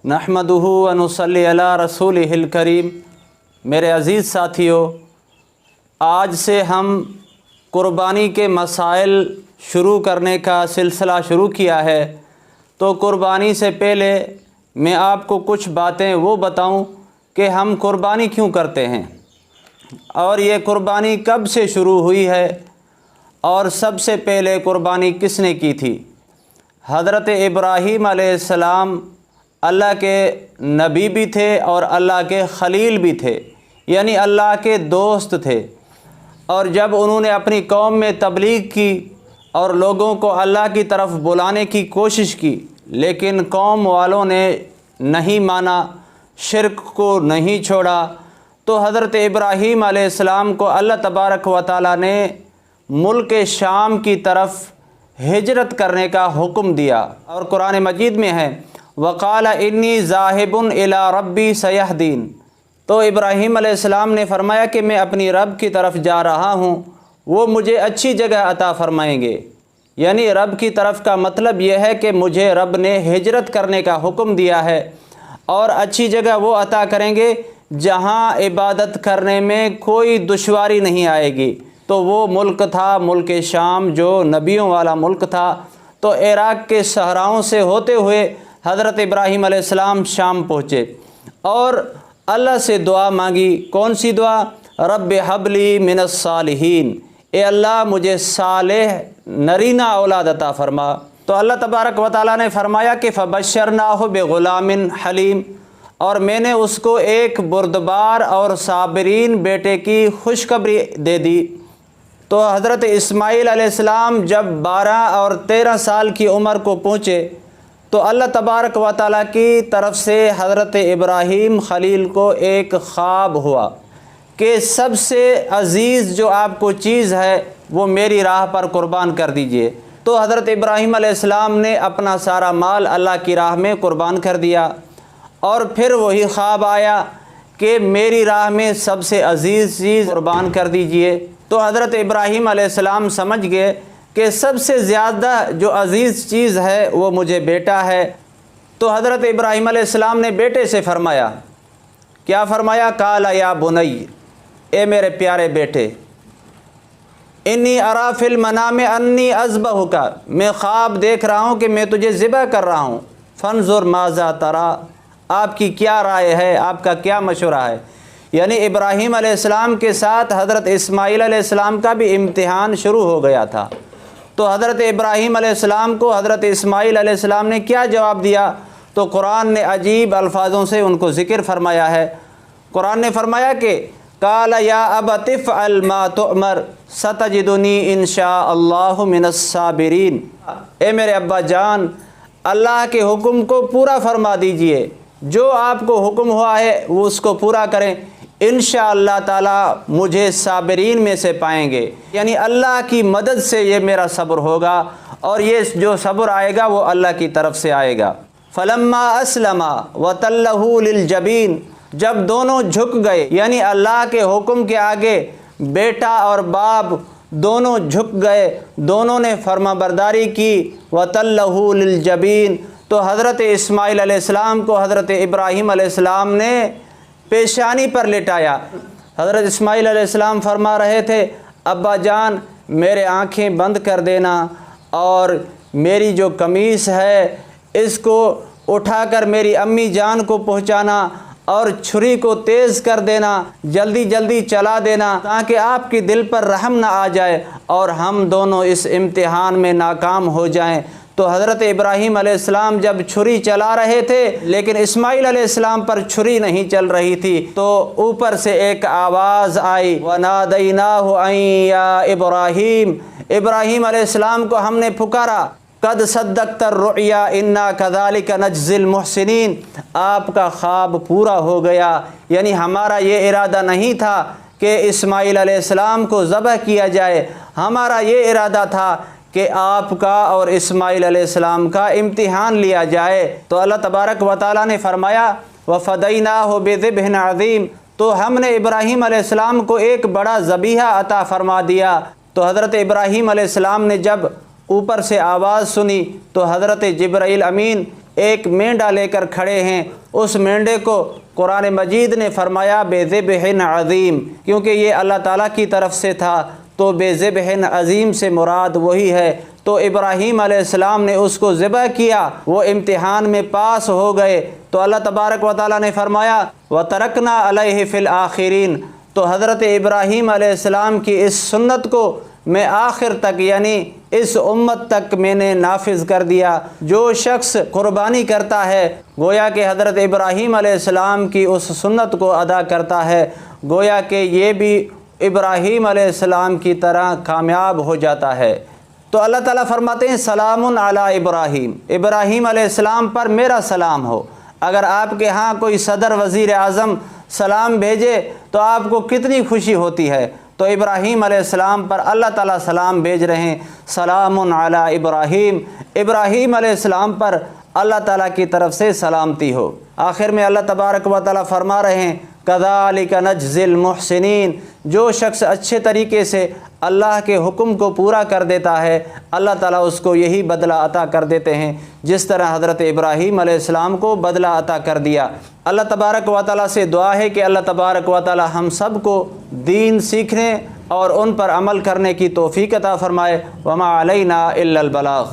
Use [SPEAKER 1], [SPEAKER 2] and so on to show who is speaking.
[SPEAKER 1] نحمدہ و نصلی علی رسولہ الکریم۔ میرے عزیز ساتھیو، آج سے ہم قربانی کے مسائل شروع کرنے کا سلسلہ شروع کیا ہے۔ تو قربانی سے پہلے میں آپ کو کچھ باتیں وہ بتاؤں کہ ہم قربانی کیوں کرتے ہیں، اور یہ قربانی کب سے شروع ہوئی ہے، اور سب سے پہلے قربانی کس نے کی تھی۔ حضرت ابراہیم علیہ السلام اللہ کے نبی بھی تھے اور اللہ کے خلیل بھی تھے، یعنی اللہ کے دوست تھے، اور جب انہوں نے اپنی قوم میں تبلیغ کی اور لوگوں کو اللہ کی طرف بلانے کی کوشش کی، لیکن قوم والوں نے نہیں مانا، شرک کو نہیں چھوڑا، تو حضرت ابراہیم علیہ السلام کو اللہ تبارک و تعالیٰ نے ملک شام کی طرف ہجرت کرنے کا حکم دیا، اور قرآن مجید میں ہے وقال انی ذاہب الی ربی سیہدین۔ تو ابراہیم علیہ السلام نے فرمایا کہ میں اپنی رب کی طرف جا رہا ہوں، وہ مجھے اچھی جگہ عطا فرمائیں گے، یعنی رب کی طرف کا مطلب یہ ہے کہ مجھے رب نے ہجرت کرنے کا حکم دیا ہے، اور اچھی جگہ وہ عطا کریں گے جہاں عبادت کرنے میں کوئی دشواری نہیں آئے گی۔ تو وہ ملک تھا ملک شام، جو نبیوں والا ملک تھا۔ تو عراق کے صحراؤں سے ہوتے ہوئے حضرت ابراہیم علیہ السلام شام پہنچے اور اللہ سے دعا مانگی۔ کون سی دعا؟ رب حب لی من الصالحین، اے اللہ مجھے صالح نرینہ اولاد عطا فرما۔ تو اللہ تبارک و تعالیٰ نے فرمایا کہ فبشرناہ بغلام حلیم، اور میں نے اس کو ایک بردبار اور صابرین بیٹے کی خوشخبری دے دی۔ تو حضرت اسماعیل علیہ السلام جب 12 اور 13 سال کی عمر کو پہنچے تو اللہ تبارک و تعالیٰ کی طرف سے حضرت ابراہیم خلیل کو ایک خواب ہوا کہ سب سے عزیز جو آپ کو چیز ہے وہ میری راہ پر قربان کر دیجئے۔ تو حضرت ابراہیم علیہ السلام نے اپنا سارا مال اللہ کی راہ میں قربان کر دیا، اور پھر وہی خواب آیا کہ میری راہ میں سب سے عزیز چیز قربان کر دیجئے۔ تو حضرت ابراہیم علیہ السلام سمجھ گئے کہ سب سے زیادہ جو عزیز چیز ہے وہ مجھے بیٹا ہے۔ تو حضرت ابراہیم علیہ السلام نے بیٹے سے فرمایا، کیا فرمایا؟ قال یا بنی، اے میرے پیارے بیٹے، انی ارا فی المنام انی اذبحک، میں خواب دیکھ رہا ہوں کہ میں تجھے ذبح کر رہا ہوں، فانظر ماذا ترا، آپ کی کیا رائے ہے، آپ کا کیا مشورہ ہے۔ یعنی ابراہیم علیہ السلام کے ساتھ حضرت اسماعیل علیہ السلام کا بھی امتحان شروع ہو گیا تھا۔ تو حضرت ابراہیم علیہ السلام کو حضرت اسماعیل علیہ السلام نے کیا جواب دیا؟ تو قرآن نے عجیب الفاظوں سے ان کو ذکر فرمایا ہے۔ قرآن نے فرمایا کہ قال یا ابت افعل ما تؤمر ستجدنی ان شاء اللہ من الصابرین، اے میرے ابا جان، اللہ کے حکم کو پورا فرما دیجئے، جو آپ کو حکم ہوا ہے وہ اس کو پورا کریں، انشاءاللہ تعالیٰ مجھے صابرین میں سے پائیں گے، یعنی اللہ کی مدد سے یہ میرا صبر ہوگا، اور یہ جو صبر آئے گا وہ اللہ کی طرف سے آئے گا۔ فلما اسلما وتلہ للجبین، جب دونوں جھک گئے، یعنی اللہ کے حکم کے آگے بیٹا اور باپ دونوں جھک گئے، دونوں نے فرما برداری کی، وتلہ للجبین، تو حضرت اسماعیل علیہ السلام کو حضرت ابراہیم علیہ السلام نے پیشانی پر لٹایا۔ حضرت اسماعیل علیہ السلام فرما رہے تھے، ابا جان میرے آنکھیں بند کر دینا، اور میری جو قمیص ہے اس کو اٹھا کر میری امی جان کو پہنچانا، اور چھری کو تیز کر دینا، جلدی جلدی چلا دینا، تاکہ آپ کی دل پر رحم نہ آ جائے اور ہم دونوں اس امتحان میں ناکام ہو جائیں۔ تو حضرت ابراہیم علیہ السلام جب چھری چلا رہے تھے، لیکن اسماعیل علیہ السلام پر چھری نہیں چل رہی تھی، تو اوپر سے ایک آواز آئی، وَنَادَيْنَاهُ أَن يَا إِبْرَاهِيمُ، ابراہیم علیہ السلام کو ہم نے پکارا، قد صدقت الرؤیا انا كذلك نجزی المحسنین، آپ کا خواب پورا ہو گیا۔ یعنی ہمارا یہ ارادہ نہیں تھا کہ اسماعیل علیہ السلام کو ذبح کیا جائے، ہمارا یہ ارادہ تھا کہ آپ کا اور اسماعیل علیہ السلام کا امتحان لیا جائے۔ تو اللہ تبارک و تعالیٰ نے فرمایا وَفَدَيْنَاهُ بِذِبْحٍ عَظِيمٍ، تو ہم نے ابراہیم علیہ السلام کو ایک بڑا ذبیحہ عطا فرما دیا۔ تو حضرت ابراہیم علیہ السلام نے جب اوپر سے آواز سنی تو حضرت جبرائیل امین ایک مینڈا لے کر کھڑے ہیں، اس مینڈے کو قرآن مجید نے فرمایا بے ذبح عظیم، کیونکہ یہ اللہ تعالیٰ کی طرف سے تھا تو بے ذبح عظیم سے مراد وہی ہے۔ تو ابراہیم علیہ السلام نے اس کو ذبح کیا، وہ امتحان میں پاس ہو گئے تو اللہ تبارک و تعالیٰ نے فرمایا وَتَرَكْنَا عَلَيْهِ فِي الْآخِرِينَ، تو حضرت ابراہیم علیہ السلام کی اس سنت کو میں آخر تک یعنی اس امت تک میں نے نافذ کر دیا۔ جو شخص قربانی کرتا ہے گویا کہ حضرت ابراہیم علیہ السلام کی اس سنت کو ادا کرتا ہے، گویا کہ یہ بھی ابراہیم علیہ السلام کی طرح کامیاب ہو جاتا ہے۔ تو اللہ تعالیٰ فرماتے ہیں سلام علی ابراہیم، ابراہیم علیہ السلام پر میرا سلام ہو۔ اگر آپ کے ہاں کوئی صدر وزیر اعظم سلام بھیجے تو آپ کو کتنی خوشی ہوتی ہے، تو ابراہیم علیہ السلام پر اللہ تعالیٰ سلام بھیج رہے ہیں، سلام علی ابراہیم، ابراہیم علیہ السلام پر اللہ تعالیٰ کی طرف سے سلامتی ہو۔ آخر میں اللہ تبارک و تعالیٰ فرما رہے ہیں کذالک نجزی المحسنین، جو شخص اچھے طریقے سے اللہ کے حکم کو پورا کر دیتا ہے اللہ تعالیٰ اس کو یہی بدلہ عطا کر دیتے ہیں جس طرح حضرت ابراہیم علیہ السلام کو بدلہ عطا کر دیا۔ اللہ تبارک و تعالیٰ سے دعا ہے کہ اللہ تبارک و تعالیٰ ہم سب کو دین سیکھنے اور ان پر عمل کرنے کی توفیق عطا فرمائے۔ وما علینا الا البلاغ۔